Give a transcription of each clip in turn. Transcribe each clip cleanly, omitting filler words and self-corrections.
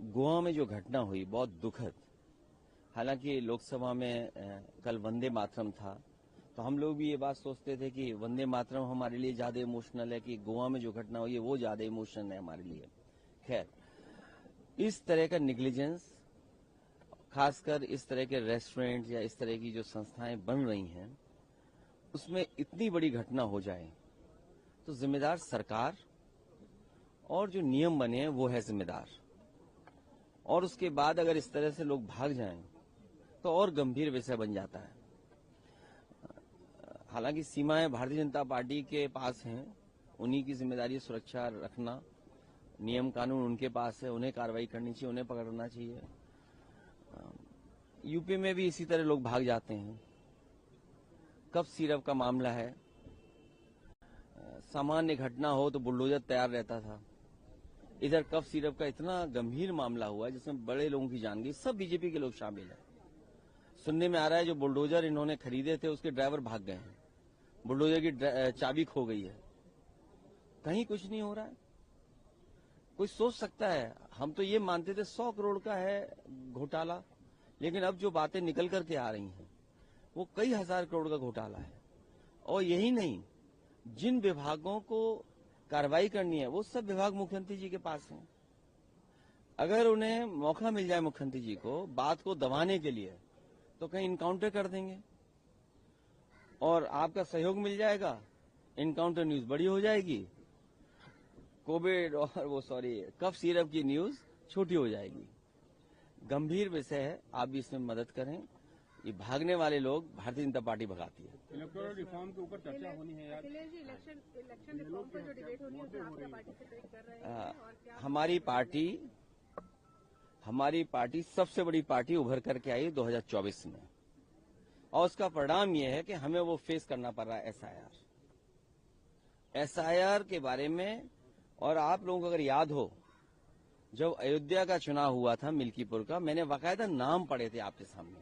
गोवा में जो घटना हुई बहुत दुखद। हालांकि लोकसभा में कल वंदे मातरम था, तो हम लोग भी ये बात सोचते थे कि वंदे मातरम हमारे लिए ज्यादा इमोशनल है कि गोवा में जो घटना हुई है वो ज्यादा इमोशनल है हमारे लिए। खैर, इस तरह का निग्लिजेंस, खासकर इस तरह के रेस्टोरेंट या इस तरह की जो संस्थाएं बन रही हैं, उसमें इतनी बड़ी घटना हो जाए तो जिम्मेदार सरकार और जो नियम बने हैं वो है जिम्मेदार। और उसके बाद अगर इस तरह से लोग भाग जाएं तो और गंभीर विषय बन जाता है। हालांकि सीमाएं भारतीय जनता पार्टी के पास हैं, उन्हीं की जिम्मेदारी सुरक्षा रखना, नियम कानून उनके पास है, उन्हें कार्रवाई करनी चाहिए, उन्हें पकड़ना चाहिए। यूपी में भी इसी तरह लोग भाग जाते हैं। कफ सिरप का मामला है, सामान्य घटना हो तो बुलडोजर तैयार रहता था, इधर कफ सिरप का इतना गंभीर मामला हुआ जिसमें बड़े लोगों की जान गई, सब बीजेपी के लोग शामिल हैं। सुनने में आ रहा है जो बुलडोजर इन्होंने खरीदे थे उसके ड्राइवर भाग गए हैं, बुलडोजर की चाबी खो गई है, कहीं कुछ नहीं हो रहा है। कोई सोच सकता है, हम तो ये मानते थे 100 करोड़ का है घोटाला, लेकिन अब जो बातें निकल करके आ रही हैं वो कई हजार करोड़ का घोटाला है। और यही नहीं, जिन विभागों को कार्रवाई करनी है वो सब विभाग मुख्यमंत्री जी के पास हैं। अगर उन्हें मौका मिल जाए मुख्यमंत्री जी को बात को दबाने के लिए तो कहीं इनकाउंटर कर देंगे और आपका सहयोग मिल जाएगा, इनकाउंटर न्यूज बड़ी हो जाएगी, कोविड और कफ सिरप की न्यूज छोटी हो जाएगी। गंभीर विषय है, आप भी इसमें मदद करें। ये भागने वाले लोग भारतीय जनता पार्टी भगाती है। इलेक्टोरल रिफॉर्म के ऊपर चर्चा होनी है यार। इलेक्शन रिफॉर्म पर जो डिबेट होनी है उसमें आप क्या पार्टिसिपेट कर रहे हैं और क्या? हमारी पार्टी सबसे बड़ी पार्टी उभर करके आई 2024 में, और उसका परिणाम यह है कि हमें वो फेस करना पड़ रहा है एसआईआर के बारे में। और आप लोगों को अगर याद हो, जब अयोध्या का चुनाव हुआ था मिल्कीपुर का, मैंने बाकायदा नाम पढ़े थे आपके सामने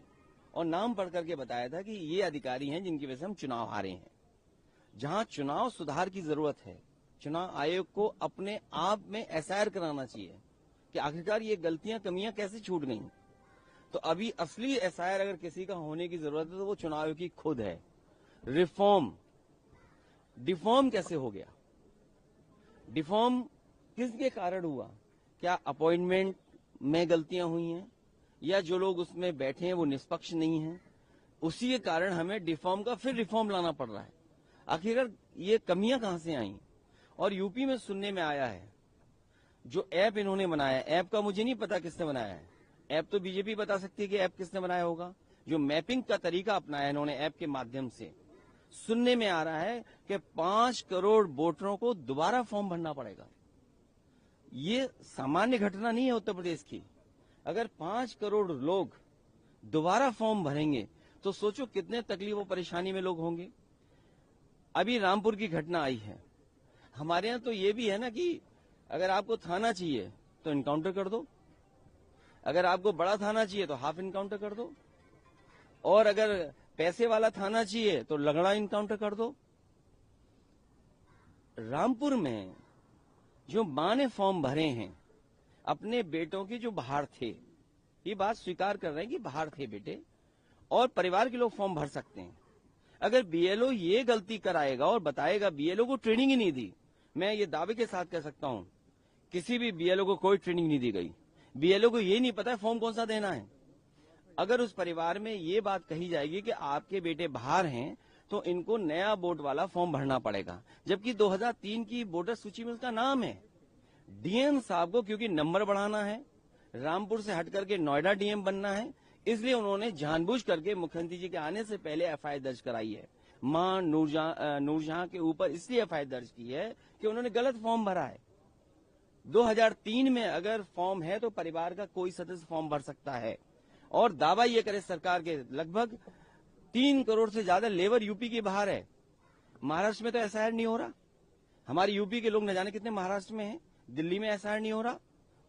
और नाम पढ़ करके बताया था कि ये अधिकारी हैं जिनकी वजह से हम चुनाव हारे हैं। जहां चुनाव सुधार की जरूरत है, चुनाव आयोग को अपने आप में एसआईआर कराना चाहिए कि आखिरकार ये गलतियां कमियां कैसे छूट गई। तो अभी असली एसआईआर अगर किसी का होने की जरूरत है तो वो चुनाव आयोग की खुद है। डिफॉर्म कैसे हो गया? डिफॉर्म किसके कारण हुआ? क्या अपॉइंटमेंट में गलतियां हुई हैं या जो लोग उसमें बैठे हैं वो निष्पक्ष नहीं हैं? उसी के कारण हमें डिफॉर्म का फिर रिफॉर्म लाना पड़ रहा है। आखिरकार ये कमियां कहां से आई? और यूपी में सुनने में आया है जो ऐप इन्होंने बनाया, ऐप का मुझे नहीं पता किसने बनाया है, ऐप तो बीजेपी बता सकती है कि ऐप किसने बनाया होगा। जो मैपिंग का तरीका अपनाया इन्होंने ऐप के माध्यम से, सुनने में आ रहा है कि 5 करोड़ वोटरों को दोबारा फॉर्म भरना पड़ेगा। ये सामान्य घटना नहीं है उत्तर प्रदेश की। अगर 5 करोड़ लोग दोबारा फॉर्म भरेंगे तो सोचो कितने तकलीफ और परेशानी में लोग होंगे। अभी रामपुर की घटना आई है, हमारे यहां तो ये भी है ना कि अगर आपको थाना चाहिए तो इनकाउंटर कर दो, अगर आपको बड़ा थाना चाहिए तो हाफ इनकाउंटर कर दो, और अगर पैसे वाला थाना चाहिए तो लगड़ा इनकाउंटर कर दो। रामपुर में जो मां ने फॉर्म भरे हैं अपने बेटों के जो बाहर थे, ये बात स्वीकार कर रहे हैं कि बाहर थे बेटे, और परिवार के लोग फॉर्म भर सकते हैं। अगर बीएलओ ये गलती कराएगा और बताएगा, बीएलओ को ट्रेनिंग ही नहीं दी, मैं ये दावे के साथ कह सकता हूं किसी भी बीएलओ को कोई ट्रेनिंग नहीं दी गई, बीएलओ को ये नहीं पता है फॉर्म कौन सा देना है। अगर उस परिवार में ये बात कही जाएगी कि आपके बेटे बाहर हैं तो इनको नया वोट वाला फॉर्म भरना पड़ेगा, जबकि 2003 की वोटर सूची में उसका नाम है। डीएम साहब को क्योंकि नंबर बढ़ाना है, रामपुर से हट करके नोएडा डीएम बनना है, इसलिए उन्होंने जानबूझ करके मुख्यमंत्री जी के आने से पहले एफआईआर दर्ज कराई है। मां नूरजहां के ऊपर इसलिए एफआईआर दर्ज की है कि उन्होंने गलत फॉर्म भरा है। 2003 में अगर फॉर्म है तो परिवार का कोई सदस्य फॉर्म भर सकता है। और दावा ये करे सरकार के, लगभग 3 करोड़ से ज्यादा लेबर यूपी के बाहर है। महाराष्ट्र में तो एसआईआर नहीं हो रहा। हमारे यूपी के लोग न जाने कितने महाराष्ट्र में हैं, दिल्ली में एसआईआर नहीं हो रहा,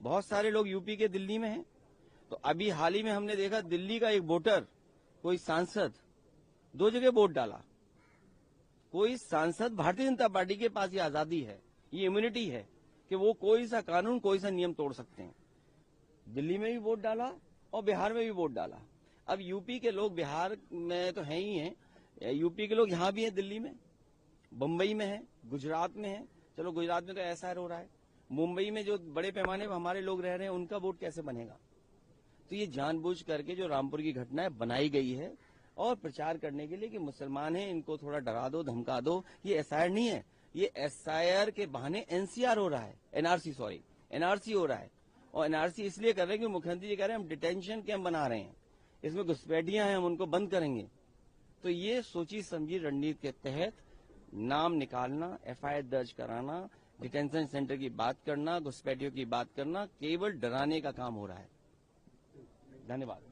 बहुत सारे लोग यूपी के दिल्ली में हैं। तो अभी हाल ही में हमने देखा दिल्ली का एक वोटर, कोई सांसद 2 जगह वोट डाला। कोई सांसद, भारतीय जनता पार्टी के पास ये आजादी है, ये इम्यूनिटी है कि वो कोई सा कानून कोई सा नियम तोड़ सकते हैं। दिल्ली में भी वोट डाला और बिहार में भी वोट डाला। अब यूपी के लोग बिहार में तो हैं ही हैं, यूपी के लोग यहाँ भी हैं, दिल्ली में, बम्बई में है, गुजरात में है। चलो गुजरात में तो ऐसा हो रहा है, मुंबई में जो बड़े पैमाने पर हमारे लोग रह रहे हैं उनका वोट कैसे बनेगा? तो ये जानबूझ करके जो रामपुर की घटना है बनाई गई है और प्रचार करने के लिए कि मुसलमान हैं, इनको थोड़ा डरा दो, धमका दो। ये एसआईआर नहीं है, ये एसआईआर के बहाने एनसीआर हो रहा है, एनआरसी हो रहा है। और एनआरसी इसलिए कर रहे हैं कि मुख्यमंत्री जी कह रहे हैं हम डिटेंशन कैंप बना रहे हैं, इसमें घुसपैठियां हैं, हम उनको बंद करेंगे। तो ये सोची समझी रणनीति के तहत नाम निकालना, एफआईआर दर्ज कराना, डिटेंशन सेंटर की बात करना, घुसपैठियों की बात करना, केवल डराने का काम हो रहा है। धन्यवाद।